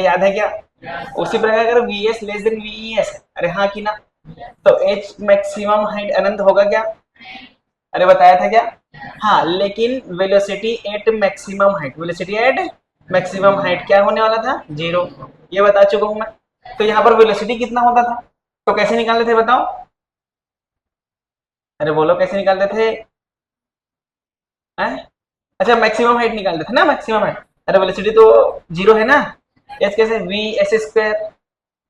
याद है क्या? उसी प्रकार अगर V S less than V S, अरे हाँ कि ना, तो एच मैक्सिमम हाइट अनंत होगा क्या? अरे बताया था क्या? हाँ, लेकिन velocity at maximum height, velocity at maximum height क्या होने वाला था? जीरो। ये बता चुका हूं मैं। तो यहाँ पर वेलोसिटी कितना होता था, तो कैसे निकालते थे बताओ? अरे बोलो कैसे निकालते थे? हैं? अच्छा मैक्सिमम हाइट निकालते थे ना, मैक्सिमम हाइट। अरे वेलोसिटी तो जीरो है ना, एस कैसे? V S square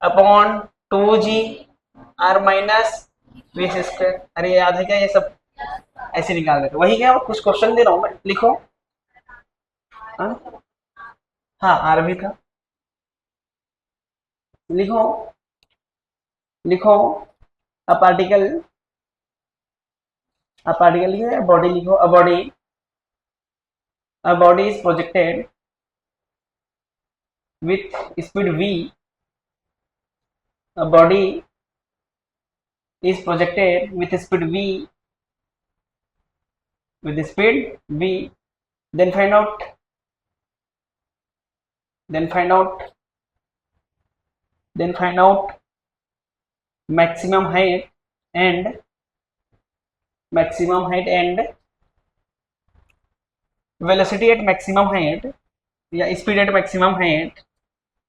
upon two ji are minus we S square. अरे याद है क्या ये सब? ऐसे निकाल देते वही क्या, कुछ क्वेश्चन दे रहा हूँ मैं, लिखो। हाँ, हाँ आर भी था, लिखो, लिखो। अ पार्टिकल, अ पार्टिकल लिखो, बॉडी लिखो। A body is projected with speed v, a body is projected with speed v, with speed v, then find out, then find out, then find out maximum height and maximum height and velocity at maximum height या speed at maximum height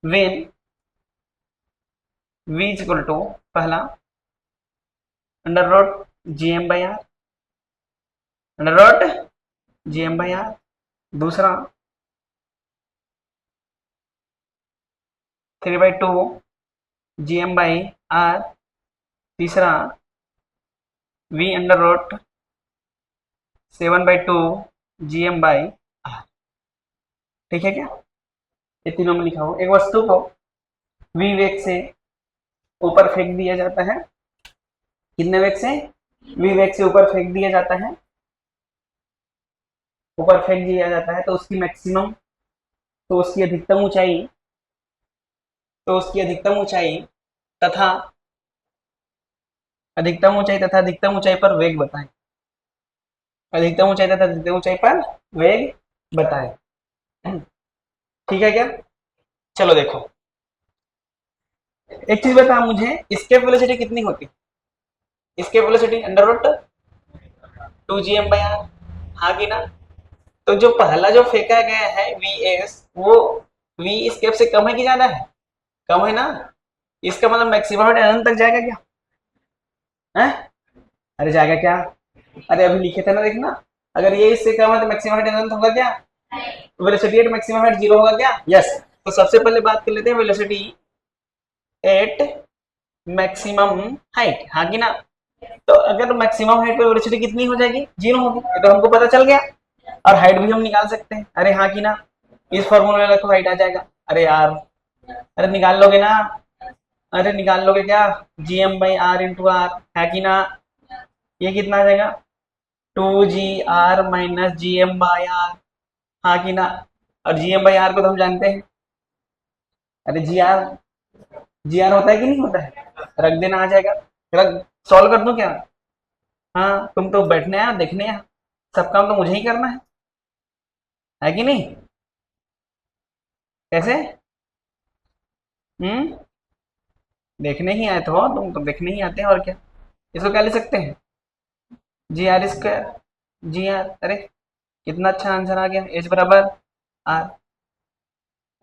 when v is equal to पहला under root G M by R, under root G M by R. दूसरा 3/2 G M by R. तीसरा v under root 7/2 G M by R. ठीक है क्या? ये तीनों में लिखा हो। एक वस्तु को v वेग से ऊपर फेंक दिया जाता है, कितने वेग से? v वेग से ऊपर फेंक दिया जाता है, ऊपर फेंक दिया जाता है, तो उसकी मैक्सिमम, तो उसकी अधिकतम ऊंचाई, तो उसकी अधिकतम ऊंचाई तथा अधिकतम ऊंचाई तथा अधिकतम ऊंचाई पर वेग बताएं। अधिकतम ऊंचाई तथा अधिकतम ऊंचाई पर वेग बताएं। ठीक है क्या? चलो देखो, एक चीज बता मुझे, स्केप वेलोसिटी कितनी होती है? Escape velocity under root two G M by R, हाँ कि ना? तो जो पहला जो फेंका गया है वी एस, वो वी स्केप से कम है कि ज्यादा है? कम है ना? इसका मतलब मैक्सिमम अनंत तक जाएगा क्या? है? अरे जाएगा क्या? अरे अभी लिखे थे ना, देखना। अगर ये इससे कम है तो मैक्सिमम हाइट अनंत होगा क्या? Velocity at maximum height zero होगा क्या? यस। तो सबसे पहले बात कर लेते हैं वेलोसिटी एट मैक्सिमम हाइट, हाँ कि ना? तो अगर मैक्सिमम हाइट पे वेलोसिटी कितनी हो जाएगी? जीरो होगी, ये तो हमको पता चल गया। और हाइट भी हम निकाल सकते हैं, अरे हाँ कि ना? इस फॉर्मूले में रखो, हाइट आ जाएगा। अरे यार, अरे निकाल लोगे ना? अरे निकाल लोगे क्या? G M by R into R, है कि ना? ये कितना आ जाएगा? Two ji are minus G M by R, हाँ कि ना? और जी एम बाई आर को तो हम जानते हैं। अरे जी आर होता है कि नहीं होता है? रख देना, आ जाएगा। रख, सॉल्व कर दूं क्या? हाँ, तुम तो बैठने आया देखने आया, सब काम तो मुझे ही करना है कि नहीं? कैसे? हम्म, देखने ही आए तो हो, तुम तो देखने ही आते हैं, और क्या? इसको क्या ले सकते हैं? जी आर स्क्वायर, जी आर। अरे कितना अच्छा आंसर आ गया, एच बराबर आर।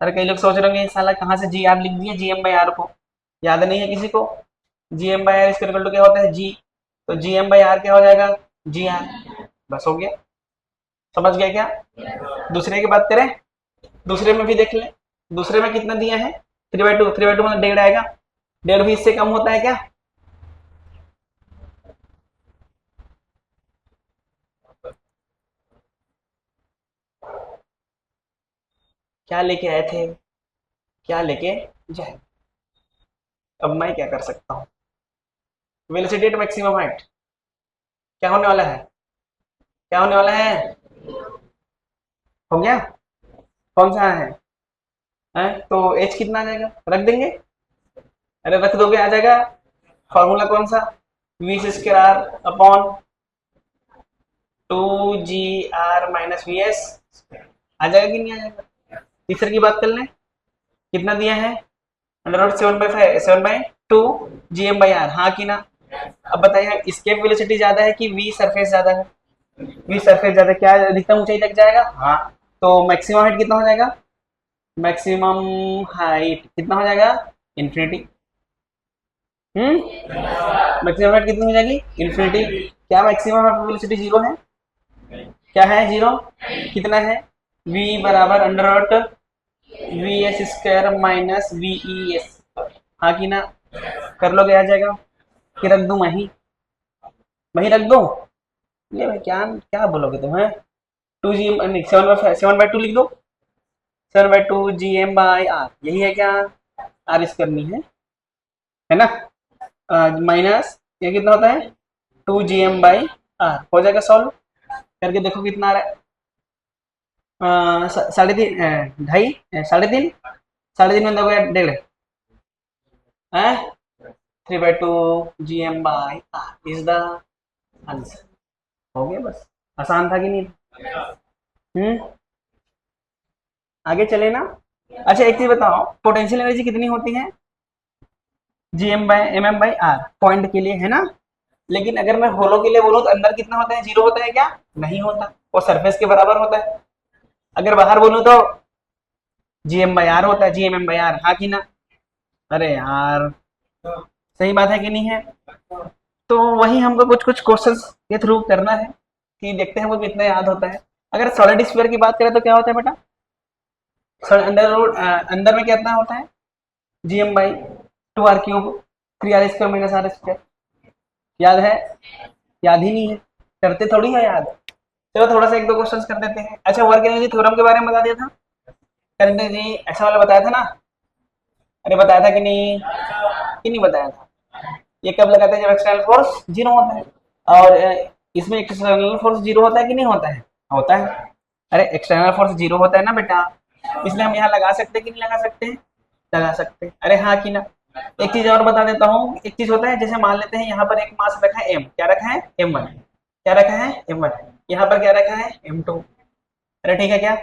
अरे कई लोग सोच रहे होंगे साला कहाँ से जी आर लिख दिया, जी एम बाई आर को याद नहीं है किसी को? G M by R square two क्या होता है? जी। तो जी एम बाई आर क्या हो जाएगा? जी आर। बस हो गया, समझ गया क्या? दूसरे की बात करें, दूसरे में भी देख ले। दूसरे में कितना दिया है? 3/2, 3/2 मतलब 1.5 आएगा। 1.5 भी इससे कम होता है क्या? क्या लेके आए थे, क्या लेके जाए? अब मैं क्या कर सकता हूँ? वेलोसिटी एट मैक्सिमम हाइट क्या होने वाला है? क्या होने वाला है? हो गया? कौन सा है? तो एच कितना आ जाएगा, रख देंगे? अरे रख दोगे, आ जाएगा। फॉर्मूला कौन सा? V square r upon two ji are minus we s. आ जाएगा कि नहीं आ जाएगा? तीसरे की बात कर लें। कितना दिया है, अंडर रूट 7/2 GM/r, हाँ कि ना। अब बताइए स्केप वेलोसिटी ज्यादा है कि वी सरफेस ज्यादा है? वी सरफेस ज्यादा, क्या अधिकतम ऊंचाई तक जाएगा? हाँ। तो मैक्सिमम हाइट कितना हो जाएगा? मैक्सिमम हाइट कितना हो जाएगा? इन्फिनिटी। मैक्सिमम हाइट कितनी हो जाएगी? इन्फिनिटी। क्या मैक्सिमम वेलोसिटी जीरो है? क्या है जीरो? कितना है? v बराबर under root V S square minus V E S, हाँ कि ना। कर लोगे, आ जाएगा कि रख दूं वहीं रख दो? ये भाई क्या क्या बोलोगे तुम, है? 2 जी, 7/2 लिख दो। 7/2 GM/r, यही है क्या? आर इस करनी है ना। माइनस ये कितना होता है? 2 GM/r हो जाएगा सॉल्व करके, देखो कितना आ रहा है। 3.5, ढाई, 3.5, 3.5 में दोगे 1.5 है। 3/2 GM/r इज द आंसर। हो गया बस, आसान था कि नहीं? हम्म आगे चले ना। अच्छा एक चीज बताओ, पोटेंशियल एनर्जी कितनी होती है? GM/mm/r पॉइंट के लिए, है ना। लेकिन अगर मैं होलो के लिए बोलूँ तो अंदर कितना होता है? जीरो होता है क्या? नहीं होता, वो सरफेस के बराबर होता है। अगर बाहर बोलूँ तो GM/r होता है, GMM/r, हाँ कि ना। अरे यार, सही बात है कि नहीं है? तो वही हमको कुछ कुछ क्वेश्चंस के थ्रू करना है कि देखते हैं वो कितना याद होता है। अगर सॉलिड स्फीयर की बात करें तो क्या होता है बेटा? अंदर में कितना होता है? GM/2r³ 3r² minus r²। याद है? याद ही नहीं है, करते थोड़ी है याद। चलो थोड़ा सा एक दो क्वेश्चंस कर देते हैं। अच्छा, वर्क एनर्जी थ्योरम के बारे में बता दिया था, करंट एनर्जी ऐसा वाला बताया था ना? अरे बताया था कि नहीं बताया था? ये कब लगाते हैं? जब एक्सटर्नल फोर्स जीरो होता है। और इसमें एक्सटर्नल फोर्स जीरो होता है कि नहीं होता है? होता है। अरे एक्सटर्नल फोर्स जीरो होता है ना बेटा, इसलिए हम यहाँ लगा सकते हैं कि नहीं लगा सकते हैं? लगा सकते हैं। अरे हाँ कि ना। एक चीज और बता देता हूँ, एक चीज होता है जैसे मान लेते हैं यहाँ पर एक मास रखा है m, क्या रखा है? m1। क्या रखा है? m1। यहाँ पर क्या रखा है? m2। अरे ठीक है क्या?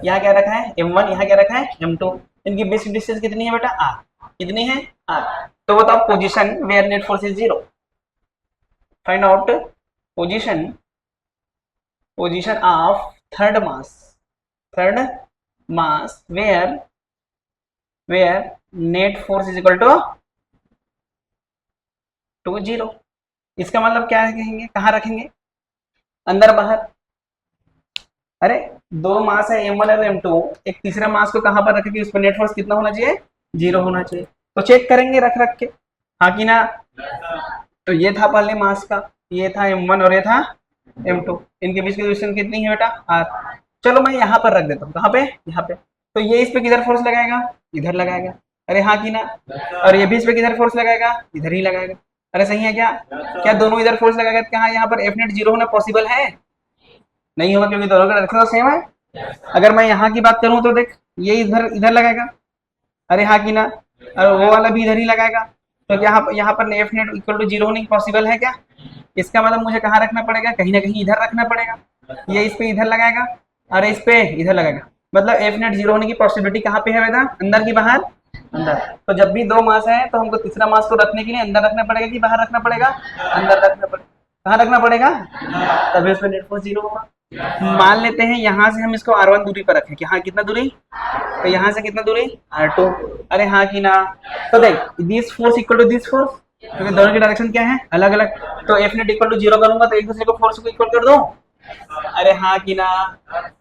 यहाँ क्या रखा है? m1, यहाँ क्या रखा है? m2। इनकी बेसिक डिस्टेंस कितनी है बेटा? r। कितनी है? r। तो बताओ position where net force is zero. Find out position position of third mass where net force is equal to zero. इसका मतलब क्या कहेंगे, कहाँ रखेंगे? अंदर बाहर। अरे दो मास है m1 और m2, एक तीसरा मास को कहाँ पर रखेंगे? उस पर नेट फोर्स कितना होना चाहिए? जीरो होना चाहिए। तो चेक करेंगे रख रख के, हाँ कि ना। तो ये था पहले मास का, ये था m1 और ये था m2, इनके बीच की डिस्टेंस कितनी है बेटा? r। चलो मैं यहाँ पर रख देता हूँ, कहाँ पे? यहाँ पे। तो ये इस पे किधर फोर्स लगाएगा? इधर लगाएगा। अरे हाँ कि ना। और ये भी इस पे किधर फोर्स लगाएगा? इधर ही लगाएगा। अरे सही है क्या? क्या दोनों इधर फोर्स लगाएगा? क्या यहाँ पर एफ नेट जीरो होना पॉसिबल है? नहीं होगा, क्योंकि दोनों का डायरेक्शन तो सेम है। अगर मैं यहाँ की बात करूँ तो देख, ये इधर इधर लगाएगा। अरे हाँ कि ना। और वो वाला भी इधर ही लगाएगा। तो यहाँ पर F net equal to zero होने की पॉसिबल है क्या? इसका मतलब मुझे कहाँ रखना पड़ेगा? कहीं ना कहीं इधर रखना पड़ेगा। ये इस पे इधर लगाएगा, अरे इस पे इधर लगाएगा। मतलब एफ नेट जीरो होने की पॉसिबिलिटी कहाँ पे है बेटा? अंदर की बाहर? अंदर। तो जब भी दो मास है तो हमको तीसरा मास को रखने के लिए अंदर रखना पड़ेगा कि बाहर रखना पड़ेगा? अंदर रखना पड़ेगा। कहाँ रखना पड़ेगा? तभी उसमें नेट फोर्स जीरो होगा। मान लेते हैं यहाँ से हम इसको r1 दूरी पर रखें कि हाँ कितना दूरी? तो यहाँ से कितना दूरी? r2। अरे हाँ कि ना। तो देख this force equal to this force, क्योंकि दोनों की डायरेक्शन क्या है? अलग अलग। तो F net equal to zero करूंगा तो एक दूसरे को फोर्स को इक्वल कर दो। अरे हाँ कि ना।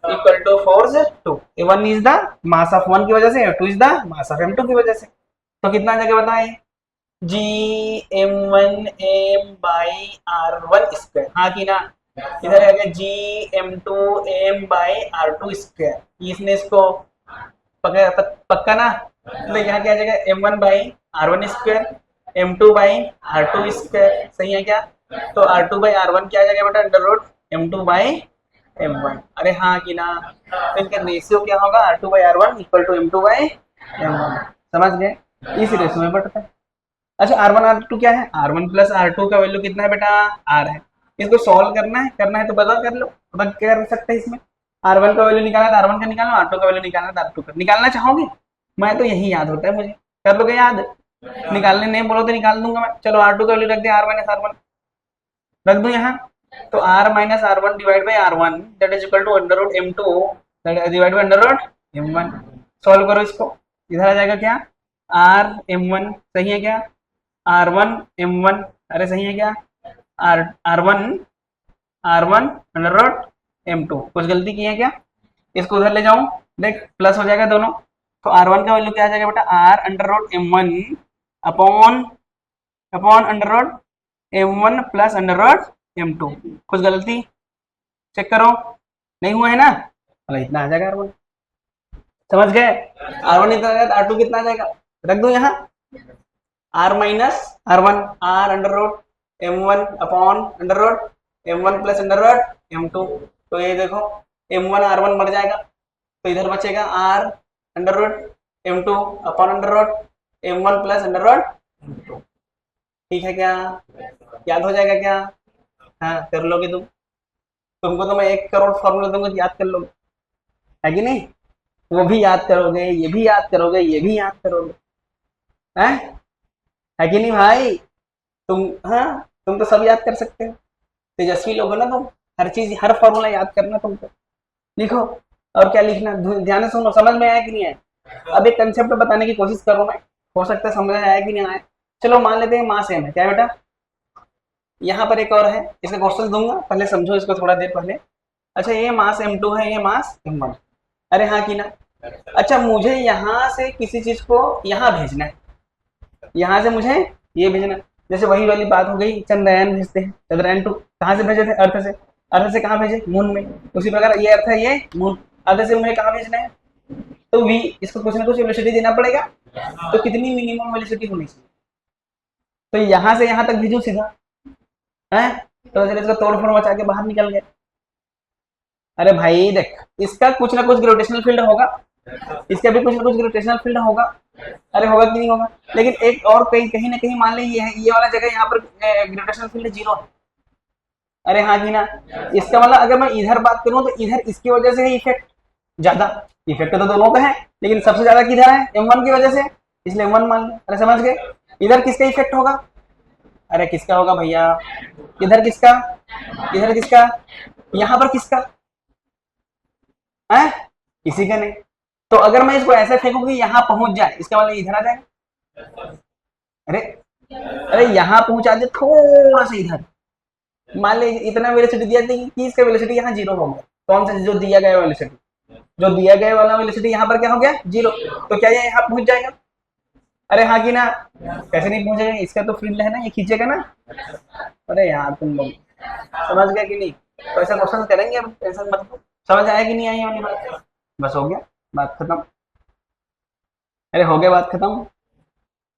Equal to force two, one is the mass of one की वजह से, two is the mass of m2 की वजह से। तो कितना जगह बताए? GM1m/r1², हाँ कि ना। इधर आ गया GM2m/r2², इसने इसको पक्का ना। तो यहाँ क्या आ जाएगा? m1/r1², m2/r2², सही है क्या? तो r2/r1 क्या आ जाएगा बेटा? Under root m2/m1। अरे हाँ कि ना। तो इनका रेशियो क्या होगा? r2/r1 equal to m2/m1। समझ गए? इस रेशियो में बढ़ता है। अच्छा r1 r2 क्या है? r1 प्लस r2 का वैल्यू कितना है बेटा? r है। इसको सॉल्व करना है तो बता कर लो, कर सकते हैं इसमें। r1 का वैल्यू निकालना है तो r1 का निकालो, r2 का वैल्यू निकालना है तो r2 का निकालना चाहोगे? मैं तो यही याद होता है मुझे, कर लोगे याद? निकालने नहीं बोलो तो निकाल दूंगा मैं। चलो R2 का वैल्यू रख दिया, R-R1 रख दूं यहाँ। तो R-R1 divide by R1 that is equal to under root M2 divide by under root M1। Solve करो इसको, इधर आ जाएगा क्या, R M1 सही है क्या, R1 M1 अरे सही है क्या, R1 R1 under root M2। कुछ गलती की है क्या? इसको उधर ले जाऊं, देख प्लस हो जाएगा दोनों। तो R1 का वैल्यू क्या आ जाएगा बेटा, R under root M1 upon upon under root M1 plus under root M2। कुछ गलती चेक करो, नहीं हुआ है ना? मतलब इतना आ जाएगा R1, समझ गए? R1 इतना आ जाएगा, R2 कितना आ जाएगा, रख दो यहाँ R minus R1, R under root M1 upon under root M1 plus under root M2। तो ये देखो M1 R1 मर जाएगा, तो इधर बचेगा R under root M2 upon under root M1 plus under root M2। ठीक है क्या, याद हो जाएगा क्या? हाँ कर लोगे तुम, तुमको तो मैं 1 करोड़ फॉर्मूला दूंगा, याद कर लोगे, है कि नहीं? वो भी याद करोगे, ये भी याद करोगे, ये भी याद करोगे, हैं? है कि नहीं भाई? तुम, हाँ तुम तो सब याद कर सकते हो, तेजस्वी लोग हो ना तुम, हर चीज हर फॉर्मूला याद करना तुमको। लिखो, और क्या लिखना, ध्यान से सुनो, समझ में आया कि नहीं आया? अब एक कंसेप्ट बताने की कोशिश करो, मैं हो सकता है समझ में आया कि नहीं आया। चलो मान लेते हैं मास m है, क्या बेटा? यहाँ पर एक और है, इसका क्वेश्चन दूंगा, पहले समझो इसको थोड़ा देर पहले। अच्छा ये मास M2 है, ये मास M1, अरे हाँ कि ना? अच्छा मुझे यहाँ से किसी चीज को यहाँ भेजना है, यहाँ से मुझे ये भेजना है। जैसे वही वाली बात हो गई, चंद्रयान भेजते हैं, चंद्रयान 2 कहाँ से भेजे थे, अर्थ से, अर्थ से कहाँ भेजे, मून में। उसी प्रकार ये अर्थ है, ये मून, अर्थ से मुझे कहाँ भेजना है, तो वी, इसको कुछ ना कुछ वेलोसिटी देना पड़ेगा। तो कितनी मिनिमम वेलोसिटी होनी चाहिए, तो यहाँ से यहाँ तक भेजू सीधा, है? तो चलिए इसका तोड़ फोड़ मचा के बाहर निकल गए। अरे भाई देख, इसका कुछ ना कुछ ग्रेविटेशनल फील्ड होगा, इसका भी कुछ ना कुछ ग्रेविटेशनल फील्ड होगा, अरे होगा कि नहीं होगा? लेकिन एक और कहीं कहीं ना कहीं मान ली ये है, ये वाला जगह यहाँ पर ग्रेविटेशनल फील्ड 0 है, अरे हाँ जी ना? इसका मतलब अगर मैं इधर बात करूँ तो इधर इसकी वजह से है इफेक्ट ज्यादा, इफेक्ट तो दोनों का है, लेकिन सबसे ज्यादा किधर है, M1 की वजह से, इसलिए M1 मान लो। अरे समझ गए? इधर किसका इफेक्ट होगा, अरे किसका होगा भैया, इधर किसका, इधर किसका, यहाँ पर किसका है, किसी का नहीं। तो अगर मैं इसको ऐसे फेंकूं कि यहाँ पहुंच जाए, इसका मतलब इधर आ जाए, अरे अरे यहाँ पहुंचा दे थोड़ा सा इधर, मान ली इतना वेलोसिटी दिया था कि इसका वेलोसिटी यहाँ 0 हो गया, कौन सा जो दिया गया वेलोसिटी, जो दिया गया वाला वेलोसिटी यहाँ पर क्या हो गया, 0। तो क्या ये यहाँ पहुंच जाएगा, अरे हाँ कि ना? कैसे नहीं पहुंचेगा, इसका तो फील्ड है ना, ये खींचेगा ना। अरे यार तुम लोग समझ गया कि नहीं? तो ऐसा क्वेश्चन करेंगे हम, टेंशन मत लो। समझ आया कि नहीं आई वाली बात? बस हो गया, बात खत्म। अरे हो गया, बात खत्म,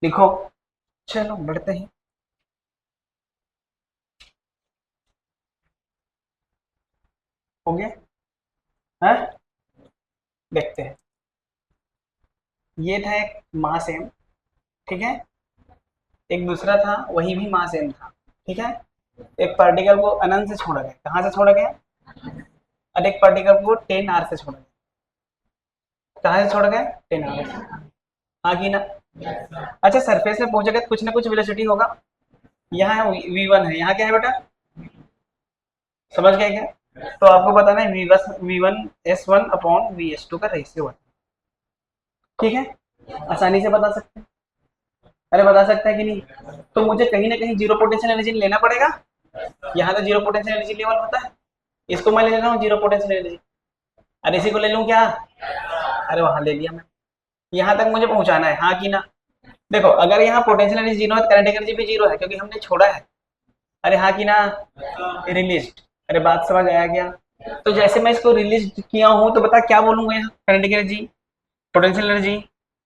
लिखो। चलो बढ़ते हैं, हो गया है, देखते हैं। ये था एक मास m, ठीक है, एक दूसरा था वही भी मास m था, ठीक है। एक पार्टिकल को अनंत से छोड़ा गया, कहाँ से छोड़ा गया, और एक पार्टिकल को 10r से छोड़ा गया, कहाँ से छोड़ा गया, 10r से, हाँ कि ना? अच्छा सरफेस में पहुंचेगा तो कुछ ना कुछ वेलोसिटी होगा, यहाँ v1 है, यहाँ क्या है बेटा, समझ गए क्या? तो आपको बताना है v1 s1 अपॉन vs2 का रेशियो है, ठीक है, आसानी से बता सकते हैं। अरे बता सकता है कि नहीं? तो मुझे कहीं ना कहीं जीरो पोटेंशियल एनर्जी लेना पड़ेगा, यहाँ तो जीरो पोटेंशियल एनर्जी लेवल होता है, इसको मैं ले लेता हूँ जीरो पोटेंशियल एनर्जी, अरे इसी को ले लूँ क्या, अरे वहां ले लिया मैं, यहाँ तक मुझे पहुंचाना है, हाँ कि ना? देखो अगर यहाँ पोटेंशियल एनर्जी 0 है, करंट एनर्जी भी 0 है, क्योंकि हमने छोड़ा है, अरे हाँ कि ना? रिलीज, अरे बात समझ आया क्या? तो जैसे मैं इसको रिलीज किया हूँ तो बता क्या बोलूंगा, यहाँ current energy, potential energy,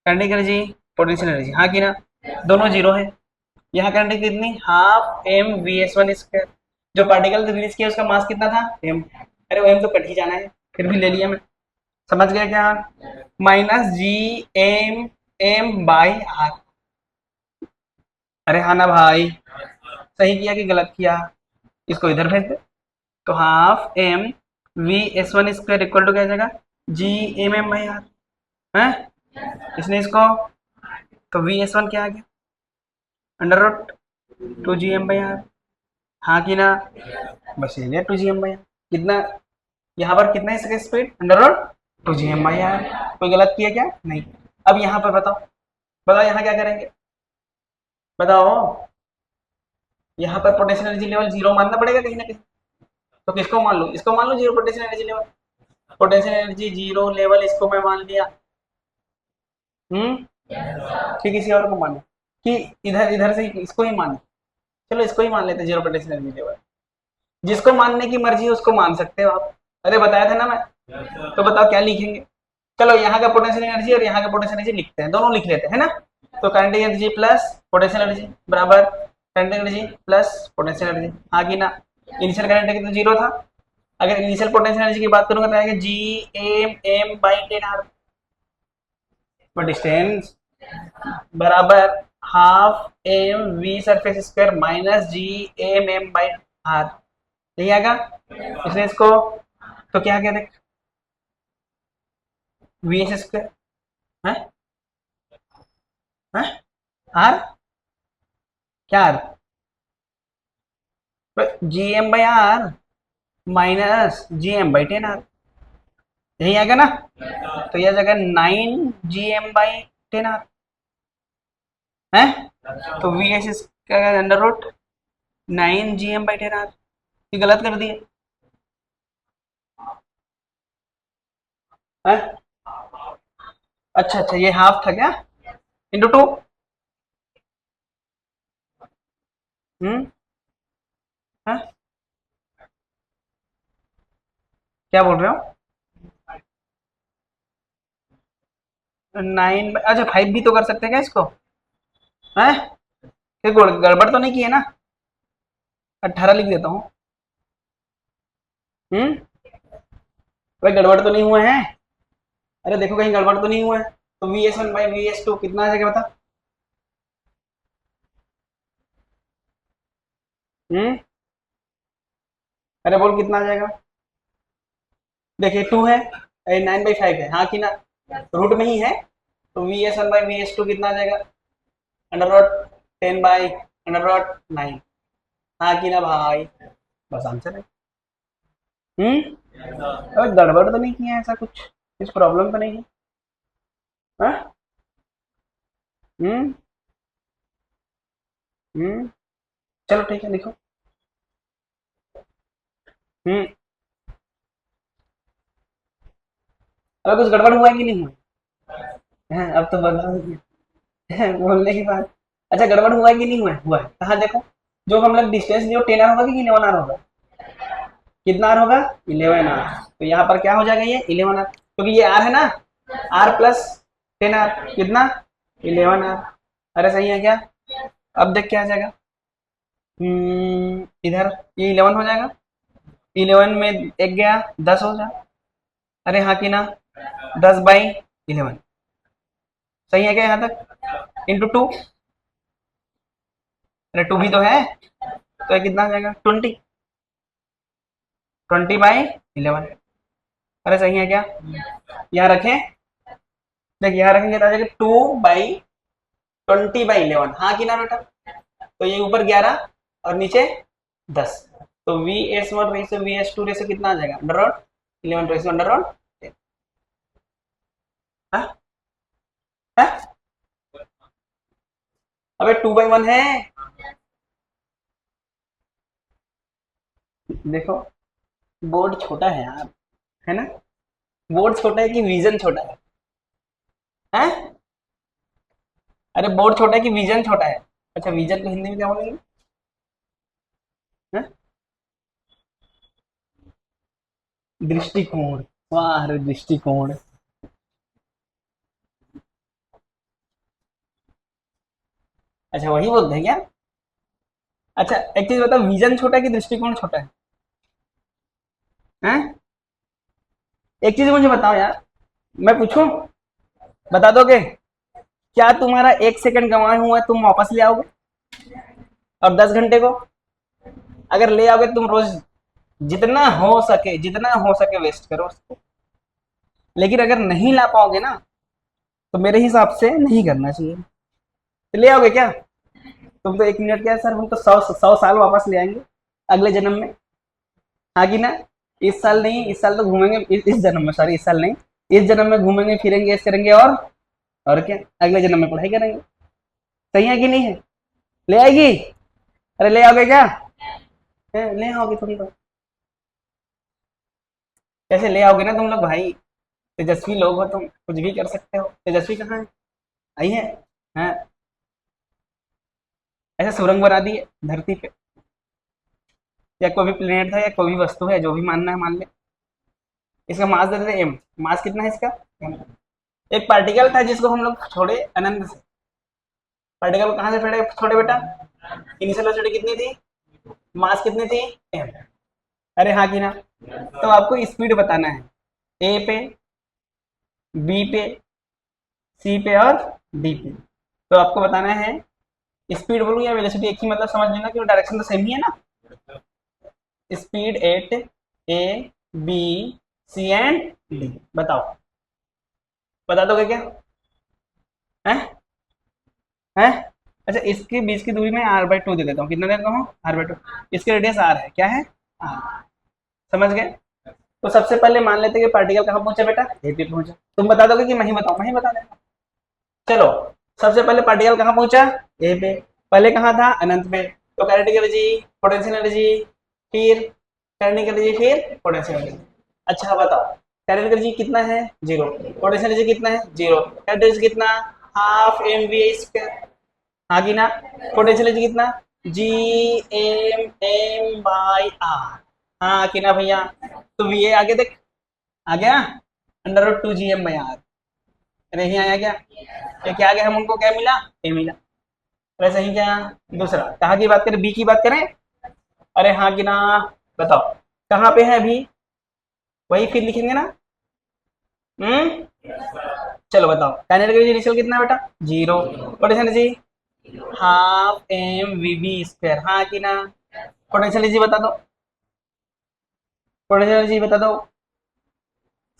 current energy, potential energy, हाँ कि ना? दोनों 0 है। यहाँ करंट कितनी, हाफ m vs1 स्क्वायर, जो पार्टिकल रिलीज किया उसका मास कितना था, m, अरे वो m तो कट ही जाना है, फिर भी ले लिया मैं, समझ गया क्या? Minus G M M by R, अरे हाँ ना भाई, सही किया कि गलत किया, इसको इधर भेज दे, तो half m v s1 square equal to क्या आ जाएगा, G M M by R, है? इसने इसको, तो वी एस वन क्या आ गया, अंडर रूट 2 GM/r, हाँ कि ना, बस ये लिया 2 GM/r। कितना, यहाँ पर कितना है इसका स्पीड, अंडर रूट 2 GM/r। कोई गलत किया क्या, नहीं। अब यहाँ पर बताओ, बताओ यहाँ क्या करेंगे, बताओ। यहाँ पर पोटेंशियल एनर्जी लेवल जीरो मानना पड़ेगा कहीं ना कहीं, तो किसको मान लूँ, इसको मान लूँ zero potential energy level, potential energy zero level इसको मैं मान लिया। फिर किसी और को माने, कि इधर इधर से इसको ही माने, चलो इसको ही मान लेते जीरो पोटेंशियल एनर्जी लेवल। जिसको मानने की मर्जी है उसको मान सकते हो आप, अरे बताया था ना मैं। तो बताओ क्या लिखेंगे, चलो यहाँ का पोटेंशियल एनर्जी और यहाँ का पोटेंशियल एनर्जी लिखते हैं, दोनों लिख लेते हैं ना। तो kinetic energy plus potential energy बराबर kinetic energy plus potential energy, हाँ कि ना। इनिशियल काइनेटिक तो जीरो था, अगर इनिशियल पोटेंशियल एनर्जी की बात करूंगा तो आएगा G(m)(m)/10r, डिस्टेंस बराबर half M V surface square minus G(m)(m)/r, यही आएगा। इसलिए इसको तो क्या कहते हैं, वी एस स्क्वायर है, आर क्या आर, G(m)/r माइनस G(m)/10r, यही आएगा ना। तो यह जगह 9 GM/10r है, तो वी एस इसका अंडर रूट 9 GM/10r, ये गलत कर दिए है। अच्छा अच्छा, ये हाफ था क्या, इंटू टू, हम्म है? क्या बोल रहे हो, 9, अच्छा 5 भी तो कर सकते हैं क्या इसको, है? ये गड़बड़ तो नहीं की है ना, 18 लिख देता हूँ। भाई गड़बड़ तो नहीं हुए हैं, अरे देखो कहीं गड़बड़ तो नहीं हुआ है। तो VS1/VS2 कितना आ जाएगा बता, हम्म अरे बोल कितना आ जाएगा, देखिए 2 है, 9/5 है, हाँ कि ना, रूट में ही है। तो VS1/VS2 कितना आ जाएगा, अंडर रूट 10/√9, हाँ कि ना भाई, बस आंसर है। अरे गड़बड़ तो नहीं किया है ऐसा कुछ, कुछ प्रॉब्लम तो नहीं है, हाँ? हम्म हम्म चलो ठीक है लिखो। हम्म अरे कुछ गड़बड़ हुआ है कि नहीं हुआ है? अब तो बता बोलने की बात, अच्छा गड़बड़ हुआ है कि नहीं हुआ है, हुआ है, कहाँ देखो, जो हम लोग डिस्टेंस लियो 10r होगा कि 11r होगा, कितना आर होगा, 11r, तो यहाँ पर क्या हो जाएगा ये 11r, क्योंकि ये आर है ना, आर प्लस 10r कितना, 11r। अरे सही है क्या, अब देख क्या आ जाएगा, इधर ये 11 हो जाएगा, 11 में एक गया 10 हो जाए, अरे हाँ कि ना, 10/11, सही है क्या यहाँ तक, इंटू टू, अरे टू भी तो है, तो ये कितना आ जाएगा 20, 20/11, अरे सही है क्या, यहाँ रखें, देख यहाँ रखेंगे तो आ जाएगा 2/20/11, हाँ कि ना बेटा। तो ये ऊपर 11 और नीचे 10, तो VS1 रेशो VS2 रेशो कितना आ जाएगा, under root 11 ratio under root 10, अबे 2/1 है, देखो बोर्ड छोटा है यार, है ना, बोर्ड छोटा है कि विजन छोटा है? अरे बोर्ड छोटा है कि विजन छोटा है, अच्छा विजन को हिंदी में क्या बोलेंगे, हैं? दृष्टिकोण, वाह अरे दृष्टिकोण, अच्छा वही बोलते हैं क्या, अच्छा एक चीज बताओ, विजन छोटा है कि दृष्टिकोण छोटा है? एक चीज मुझे बताओ यार, मैं पूछूं, बता दोगे, क्या तुम्हारा 1 सेकंड गंवाए हुआ है तुम वापस ले आओगे, और 10 घंटे को अगर ले आओगे तुम रोज, जितना हो सके वेस्ट करो उसको, लेकिन अगर नहीं ला पाओगे ना, तो मेरे हिसाब से नहीं करना चाहिए। तो ले आओगे क्या? तुम तो 1 मिनट क्या सर, हम तो 100 100 साल वापस ले आएंगे अगले जन्म में। हाँ कि ना? इस साल नहीं, इस साल तो घूमेंगे, इस जन्म में, सॉरी इस साल नहीं, इस जन्म में घूमेंगे फिरेंगे ऐसे करेंगे, और क्या, अगले जन्म में पढ़ाई करेंगे। सही है कि नहीं है? ले आएगी? अरे ले आओगे क्या? ले आओगे तुम तो। कैसे ले आओगे ना तुम लोग भाई, तेजस्वी लोग हो तुम, कुछ भी कर सकते हो। तेजस्वी कहाँ है? आई है? हाँ, ऐसे सुरंग बना दी है धरती पे, या कोई भी प्लेनेट था या कोई भी वस्तु है, जो भी मानना है मान ले। इसका मास दे देते एम, मास कितना है इसका? M। एक पार्टिकल था जिसको हम लोग छोड़े अनंत से। पार्टिकल कहाँ से छोड़े छोड़े बेटा? इनिशियल वेलोसिटी कितनी थी? मास कितनी थी? एम। अरे हाँ कि ना? तो आपको स्पीड बताना है, ए पे, बी पे, सी पे और डी पे। तो आपको बताना है, स्पीड बोलूँ या वेलोसिटी एक ही मतलब समझ लेना, कि डायरेक्शन तो सेम ही है ना। Speed at A B C and D, बताओ, बता दोगे क्या? हैं? हैं? अच्छा, इसके बीच की दूरी में r/2 दे देता हूँ। कितना देता हूँ? r/2। इसके रेडियस r है, क्या है? r। समझ गए? तो सबसे पहले मान लेते हैं कि पार्टिकल कहाँ पहुंचा बेटा? ए पे पहुंचा। तुम बता दोगे कि मैं ही बताऊँ? मैं ही बता देता। चलो, सबसे पहले पार्टिकल कहाँ पहुंचा? ए पे। पहले कहाँ था? अनंत में। तो काइनेटिक एनर्जी, पोटेंशियल एनर्जी, फिर काइनेटिक एनर्जी, फिर पोटेंशियल एनर्जी। अच्छा बताओ, काइनेटिक एनर्जी कितना है? 0। पोटेंशियल एनर्जी कितना है? 0। काइनेटिक एनर्जी कितना? Half M V square. हाँ कि ना? पोटेंशियल एनर्जी कितना? G m m/r। हाँ कि ना भैया? तो वी ए आगे देख, आ गया √2 GM/r। नहीं आया क्या? ये क्या आ गया? हम उनको क्या मिला? ए मिला। वैसे ही क्या? दूसरा कहाँ की बात करें? बी की बात करें? अरे हाँ कि ना? बताओ कहाँ पे है अभी? वही फिर लिखेंगे ना। हम्म, चलो बताओ, काइनेटिक एनर्जी इनिशियल कितना है बेटा? 0। Potential energy half M V B square. हाँ कि ना? पोटेंशियल एनर्जी बता दो, पोटेंशियल एनर्जी बता दो।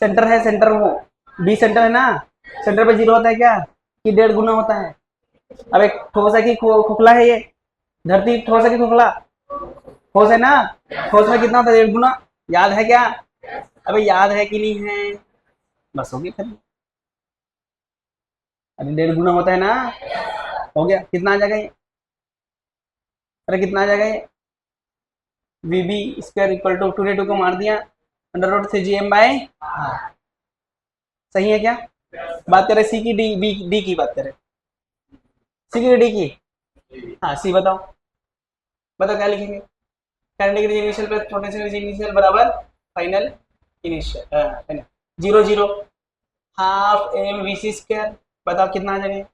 सेंटर है, सेंटर वो, बी सेंटर है ना? सेंटर पे 0 होता है क्या? कि 1.5 गुना होता है? अब एक ठोस है कि खोखला है ये? धरती ठोस है कि खोखला? ठोस है ना? ठोस में कितना होता है? 1.5 गुना। याद है क्या? अबे याद है कि नहीं है? बस हो गया फिर। अरे 1.5 गुना होता है ना? हो गया। कितना आ जाएगा ये? अरे कितना आ जाएगा ये? V B square equal to 2 को मार दिया √3 GM/, सही है क्या? बात करें सी की, डी बी डी की बात करें, सी की डी की। हाँ सी बताओ, बताओ क्या लिखेंगे? Kinetic energy initial plus potential energy initial बराबर final initial, 0 0, half M v c square. बताओ कितना आ जाएगा?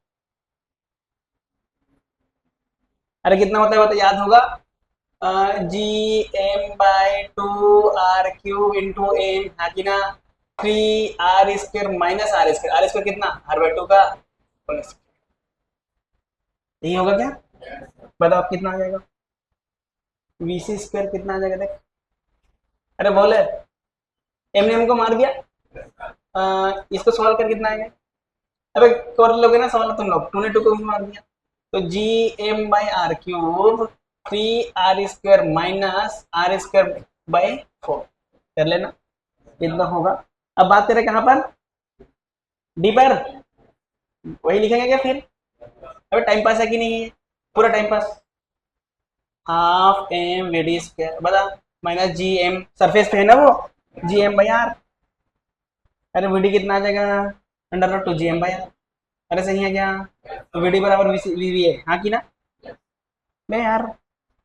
अरे कितना होता है वो तो याद होगा, G m/2 r³ into M, हाँ कि ना? 3 r² माइनस r², r² कितना? r/2 का होल स्क्वायर। यही होगा क्या? बताओ अब कितना आ जाएगा? वी सी स्क्वायर कितना आ जाएगा देख? अरे बोले, एम ने को मार दिया। इसको सॉल्व कर कितना आएगा? अबे कर लोगे ना सॉल्व तुम लोग, 2 ने 2 को भी मार दिया। तो G m/r³ 3 r² minus r²/4 कर लेना, कितना होगा? अब बात करें कहाँ पर? डी पर। वही लिखेंगे क्या फिर? अबे टाइम पास है कि नहीं है? पूरा time pass. Half M V D square बता, माइनस जी एम, सरफेस पे है ना वो, G m/r। अरे वी डी कितना आ जाएगा? √2 GM/r। अरे सही है क्या? तो वी डी बराबर वी वी है, हाँ की ना? मैं यार,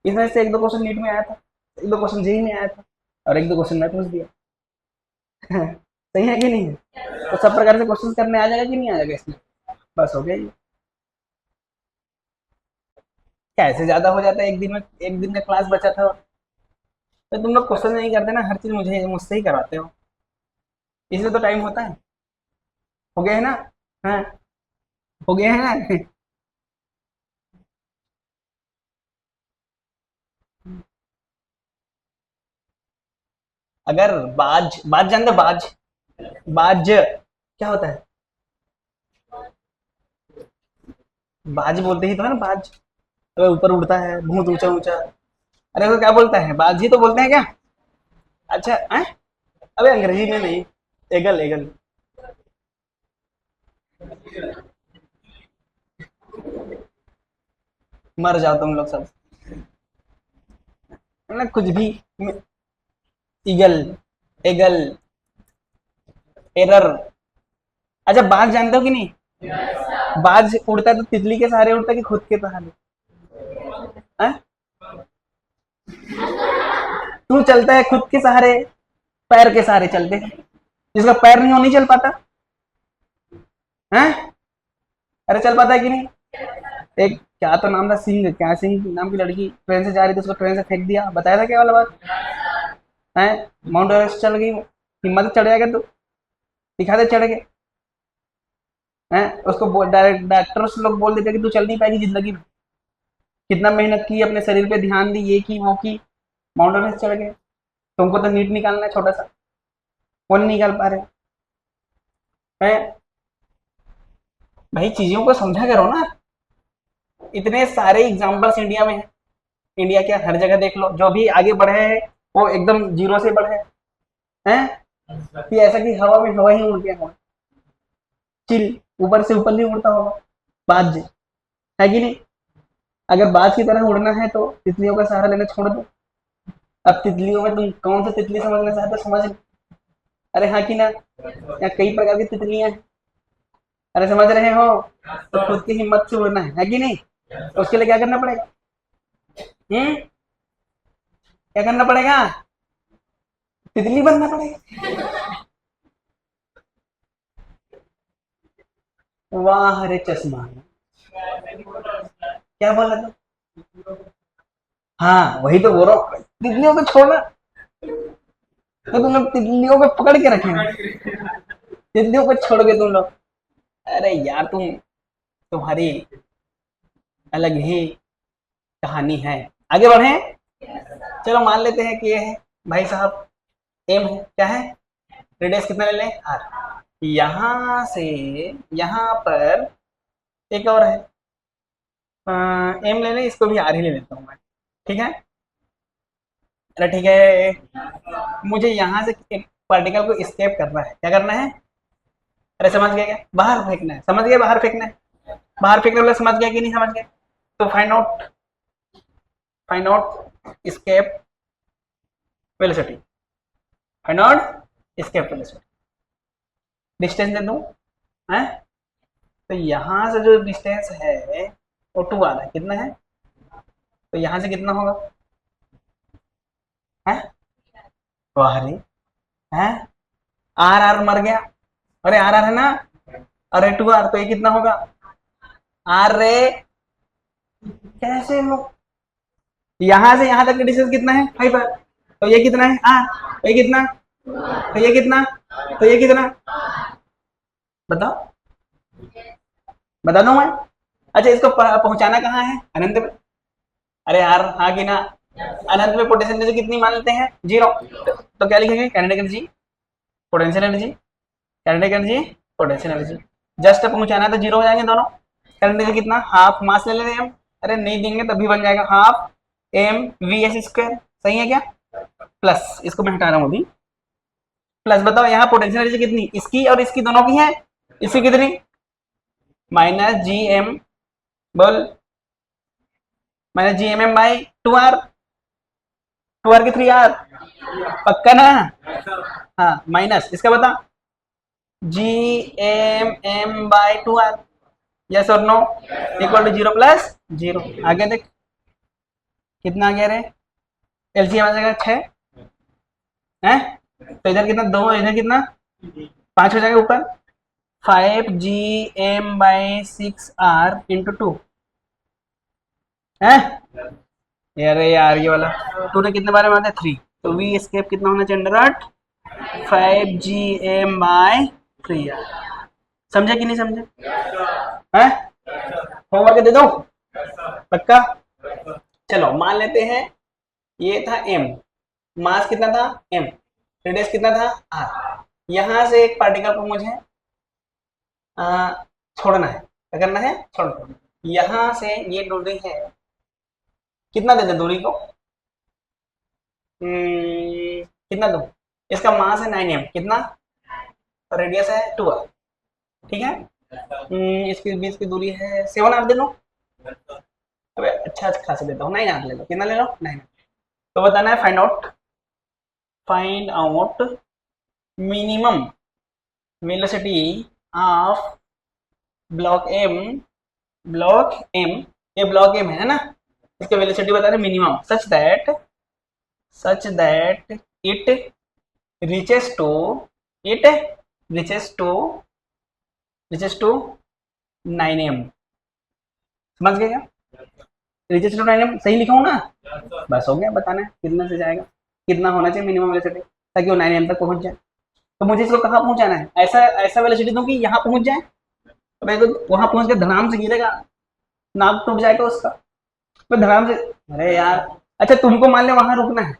इसमें से 1 2 क्वेश्चन नीट में आया था, 1 2 क्वेश्चन जेई में आया था, और 1 2 क्वेश्चन मैं पूछ दिया। सही है कि नहीं है? तो सब प्रकार से क्वेश्चन करने आ जाएगा कि नहीं आ जाएगा इसमें? बस हो गया ये। कैसे ज्यादा हो जाता है? एक दिन का क्लास बचा था। तो तुम लोग क्वेश्चन नहीं करते ना, हर चीज मुझसे ही करवाते हो, इसलिए तो टाइम होता है। हो गया है ना? हाँ, हो गया है ना? अगर बाज बाज जानते हो? बाज, बाज क्या होता है? बाज बोलते ही तो है ना, बाज। अबे ऊपर उड़ता है बहुत ऊंचा ऊंचा। अरे वो क्या बोलता है, बाज ही तो बोलते हैं क्या? अच्छा है। अबे अंग्रेजी में नहीं, एगल एगल। मर जाओ तुम लोग सब, मतलब कुछ भी। Eagle, eagle, error. अच्छा बाज जानते हो कि नहीं? बाज उड़ता है तो तितली के सहारे उड़ता है कि खुद के सहारे? हैं? तू चलता है खुद के सहारे, पैर के सहारे चलते हैं। जिसका पैर नहीं हो नहीं चल पाता है। अरे चल पाता है कि नहीं? एक क्या तो नाम था, सिंह, क्या सिंह नाम की लड़की ट्रेन से जा रही थी, उसको ट्रेन से फेंक दिया, बताया था क्या वाला बात है? माउंट एवरेस्ट चढ़ गई वो। हिम्मत से चढ़ जाएगा तू, दिखा दे चढ़ के। हैं उसको डायरेक्ट डॉक्टर्स लोग बोल देते कि तू चल नहीं पाएगी जिंदगी में। कितना मेहनत की, अपने शरीर पे ध्यान दी, ये की वो की, माउंट एवरेस्ट चढ़ गए। तुमको तो नीट निकालना है छोटा सा, वो नहीं निकाल पा रहे हैं। भाई चीजों को समझा करो ना। इतने सारे एग्जाम्पल्स इंडिया में है। इंडिया क्या, हर जगह देख लो, जो भी आगे बढ़े हैं वो एकदम जीरो से बढ़े हैं। कि ऐसा कि हवा में हवा ही उड़ गया हो, चिल, ऊपर से ऊपर नहीं उड़ता होगा। बाज है कि नहीं? अगर बाज की तरह उड़ना है तो तितलियों का सहारा लेना छोड़ दो। अब तितलियों में तुम कौन सा तितली समझना चाहते हो, समझ। अरे हाँ कि ना, यहाँ कई प्रकार की तितलियां हैं। अरे समझ रहे हो? तो खुद की हिम्मत से उड़ना है कि नहीं? तो उसके लिए क्या करना पड़ेगा? क्या करना पड़ेगा? तितली बनना पड़ेगा। वाह रे चश्मा, क्या बोला था? हाँ वही तो बोल रहा हूँ, तितलियों को छोड़ना। तो तुम लोग तितलियों को पकड़ के रखे हैं, तितलियों को छोड़ के तुम लोग। अरे यार तुम्हारी अलग ही कहानी है। आगे बढ़े। चलो मान लेते हैं कि ये है भाई साहब, एम है, क्या है? रेडियस कितना ले लें, आर। यहाँ से यहाँ पर एक और है, एम ले लें, इसको भी आर ही ले लेता हूँ मैं। ठीक है। अरे ठीक है, मुझे यहाँ से एक पार्टिकल को स्केप करना है, क्या करना है? अरे समझ गया क्या, बाहर फेंकना है, समझ गया बाहर फेंकना है। बाहर फेंकने वाला समझ गया कि नहीं समझ गया? तो find out escape velocity, find out escape velocity. Distance दे दूं है, तो यहाँ से जो डिस्टेंस है वो 2 आ रहा है, कितना है? तो यहाँ से कितना होगा है? वाह रे, है आर आर मर गया। अरे आर आर है ना, अरे 2 आर, तो ये कितना होगा? आर रे, कैसे हो? यहाँ से यहाँ तक का डिस्टेंस कितना है, 5 आर। तो ये कितना है, आर। तो ये कितना, तो ये कितना, तो ये कितना, बताओ, बता दूं मैं? अच्छा इसको पहुंचाना कहाँ है, अनंत में। अरे यार हाँ कि ना, अनंत में पोटेंशियल एनर्जी कितनी मान लेते हैं, 0। तो क्या लिखेंगे, kinetic energy, potential energy, kinetic energy, potential energy. Just पहुंचाना है तो 0 हो जाएंगे दोनों। काइनेटिक एनर्जी कितना, हाफ मास ले लेते हैं हम। अरे नहीं देंगे तभी बन जाएगा half M V S square, सही है क्या? प्लस इसको मैं हटा रहा हूँ अभी, प्लस बताओ यहाँ पोटेंशियल एनर्जी कितनी, इसकी और इसकी दोनों की है, इसकी कितनी, माइनस जी एम, बोल, minus G M M by 2 R, 2 R की 3 आर, पक्का ना? हाँ माइनस इसका बता, G M M by 2 R, yes और नो, इक्वल टू 0 प्लस 0। आगे देख कितना आ गया रे, एलसीएम आ जाएगा 6 है, तो इधर कितना 2, इधर कितना 5 हो जाएगा ऊपर, 5 GM/6R इंटू 2 है। अरे यार ये वाला तूने कितने बारे में आता है, 3। तो वी एस्केप कितना होना चाहिए, अंडर रूट 5 GM/3R। समझे कि नहीं समझे है? होमवर्क दे दो, पक्का? चलो मान लेते हैं ये था एम, मास कितना था एम, रेडियस कितना था आर। यहाँ से एक पार्टिकल को मुझे छोड़ना है, क्या करना है, छोड़ना है। यहां से ये दूरी है, कितना देते दूरी को, कितना दो, इसका मास है 9m, कितना, रेडियस है 2r, ठीक है। इसके बीच की दूरी है 7r दे लो, अबे अच्छा खासा देता हूँ, 9r ले लो, कितना ले लो 9r। तो बताना है find out minimum velocity of block M, ये ब्लॉक एम है ना, इसका वेलोसिटी बता रहे minimum such that it reaches to it reaches to 9m, समझ गए क्या, रीचेस टू 9m सही लिखा हूँ ना, बस हो गया, बताना है कितना से जाएगा, कितना होना चाहिए मिनिमम वेलोसिटी ताकि वो 9m तक पहुंच जाए। तो मुझे इसको कहाँ पहुंचाना है, ऐसा ऐसा वेलोसिटी दूं कि यहाँ पहुंच जाए, तो मैं तो वहां पहुंच के धड़ाम से गिरेगा, नाक टूट जाएगा उसका, मैं धड़ाम से, अरे यार, अच्छा तुमको मान ले वहां रुकना है,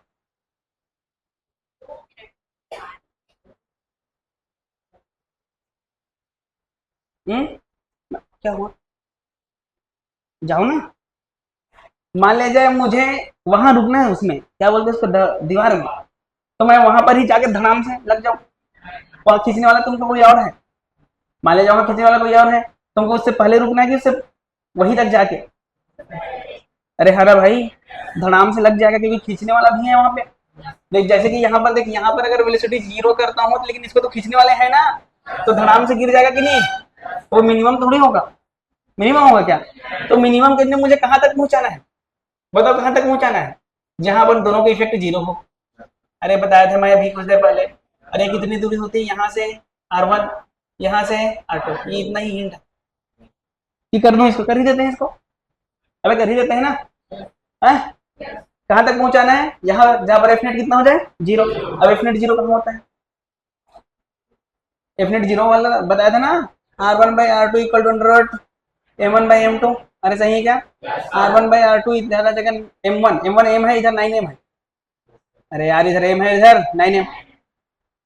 क्या हुआ, जाओ ना, मान ले जाए मुझे वहां रुकना है, उसमें क्या बोलते हैं उसको, दीवार में, तो मैं वहां पर ही जाके धड़ाम से लग जाऊं, और खींचने वाला तुमको कोई और है, मान ले जाओ खींचने वाला कोई और है, तुमको उससे पहले रुकना है कि उससे वहीं तक जाके, अरे हरा भाई, धड़ाम से लग जाएगा क्योंकि खींचने वाला भी है वहां पे, देख जैसे कि यहाँ पर देख, यहाँ पर अगर वेलोसिटी 0 करता हूँ तो, लेकिन इसको तो खींचने वाले हैं ना, तो धड़ाम से गिर जाएगा कि नहीं, वो मिनिमम थोड़ी होगा, मिनिमम होगा क्या, तो मिनिमम कितने मुझे कहाँ तक पहुंचाना है, बताओ कहाँ तक पहुंचाना है, जहां पर दोनों के इफेक्ट 0 हो, अरे बताया था मैं अभी कुछ देर पहले, अरे कितनी दूरी होती है यहाँ से R1, यहाँ से R2, ये इतना ही हिंट है कि कर दूं इसको, कर ही देते हैं इसको, अबे कर ही देते हैं ना, है कहाँ तक पहुंचाना है, यहाँ जहां पर एफ नेट कितना हो जाए 0, अब एफ नेट 0 कहाँ होता है, एफ नेट 0 वाला बताया था ना, R1/R2 equal to under root M1/M2, अरे सही है क्या, R1/R2 इधर जगह M1 M है, इधर 9M है, अरे यार इधर M है, इधर 9M,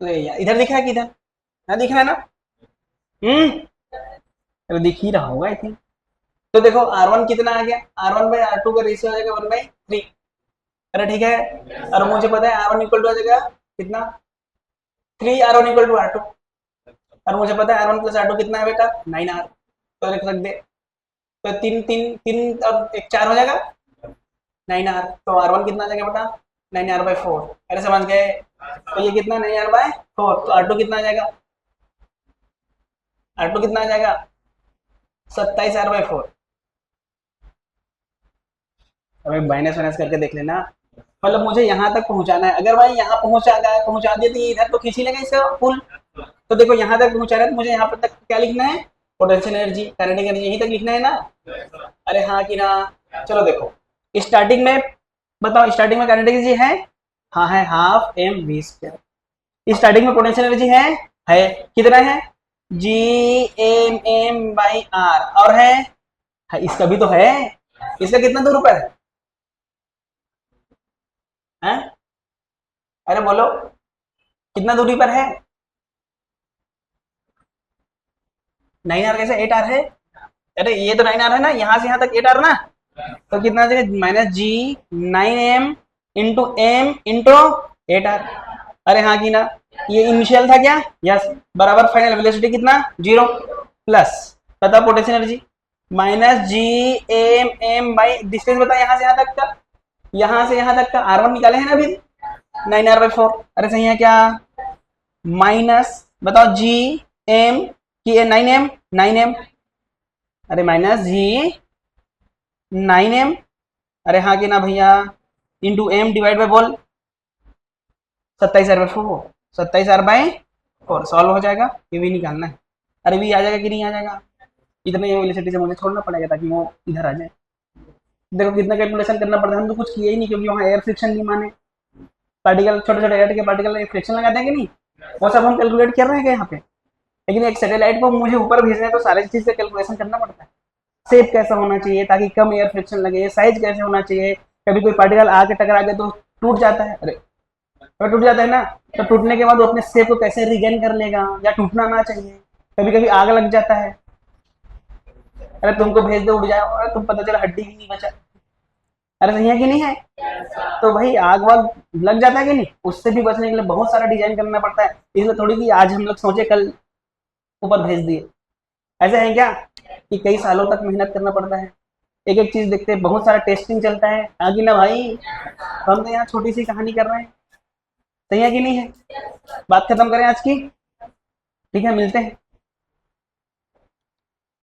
तो इधर दिख रहा है कि इधर, हाँ दिख रहा है ना, अरे दिख ही रहा होगा आई थिंक, तो देखो R1 कितना आ गया, R1/R2 का रेशियो आ जाएगा 1/3, अरे ठीक है, और मुझे पता है R1 इक्वल टू आ जाएगा कितना, 3R1 इक्वल टू R2, और मुझे पता है R1 प्लस R2 कितना है बेटा 9R, तो लिख सकते, तो तीन तीन तीन अब एक 4 हो जाएगा 9R, तो R1 कितना आ जाएगा बेटा 9R/4, अरे समझ गए, तो ये कितना 9R/4, तो R2 कितना आ जाएगा, R2 कितना आ जाएगा 27R/4, अबे माइनस माइनस करके देख लेना, मतलब मुझे यहाँ तक पहुंचाना है, अगर भाई यहाँ पहुंचा दिया तो इधर तो खींच ही लेगा इसका पुल, तो देखो यहाँ तक पहुंचा रहा है तो मुझे यहाँ पर तक क्या लिखना है, पोटेंशियल एनर्जी काइनेटिक एनर्जी यहीं तक लिखना है ना, अरे हाँ कि ना, चलो देखो स्टार्टिंग में बताओ, स्टार्टिंग में काइनेटिक एनर्जी है, हाँ है ½mv², स्टार्टिंग में पोटेंशियल एनर्जी है कितना है Gmm/r, और है इसका भी तो है, इसका कितना दूर पर है, अरे बोलो कितना दूरी पर है, 9R कैसे 8R है, अरे ये तो 9R है ना, यहाँ से यहाँ तक 8R ना, तो कितना -G9m into m into 8R, अरे हाँ की ना, ये इनिशियल था क्या, यस, बराबर फाइनल वेलोसिटी कितना 0, प्लस पता पोटेंशियल एनर्जी -Gmm डिस्टेंस बता यहाँ से यहाँ तक का, यहाँ से यहाँ तक का R1 निकाले हैं ना अभी 9R/4, अरे सही है क्या, माइनस बताओ Gm की 9m, अरे -G9m, अरे हाँ कि ना भैया, इंटू m डिवाइड बाय बोल 27R/4 सॉल्व हो जाएगा, ये भी निकालना है, अरे भी आ जाएगा कि नहीं आ जाएगा, इतने वेलोसिटी से मुझे छोड़ना पड़ेगा ताकि वो इधर आ जाए, देखो कितना कैलकुलेशन करना पड़ता है, हम तो कुछ किए ही नहीं क्योंकि वहाँ एयर फ्रिक्शन नहीं माने, पार्टिकल छोटे छोटे एयर के पार्टिकल फ्रिक्शन लगाते हैं कि नहीं, वो सब हम कैलकुलेट कर रहे हैं यहाँ पे, लेकिन एक सैटेलाइट को मुझे ऊपर भेजना है तो सारी चीज का कैलकुलेशन करना पड़ता है, शेप कैसा होना चाहिए ताकि कम एयर फ्रिक्शन लगे, साइज कैसे होना चाहिए, कभी कोई पार्टिकल आके टकरा गया तो टूट जाता है, अरे तो टूट जाता है ना, तो टूटने के बाद वो अपने शेप को कैसे रिगेन कर लेगा, या टूटना ना चाहिए, कभी कभी आग लग जाता है, अरे तुमको भेज दो उड़ जाओ, अरे तुम पता चला हड्डी भी नहीं बचा। अरे सही है कि नहीं है? तो भाई आग वाग लग जाता है कि नहीं, उससे भी बचने के लिए बहुत सारा डिजाइन करना पड़ता है, इसलिए थोड़ी कि आज हम लोग सोचे कल ऊपर भेज दिए, ऐसे है क्या कि कई सालों तक मेहनत करना पड़ता है, एक एक चीज देखते हैं, बहुत सारा टेस्टिंग चलता है, हाँ कि ना भाई? तो हम तो यहाँ छोटी सी कहानी कर रहे हैं, सही है कि नहीं है? बात खत्म करें आज की? ठीक है, मिलते हैं।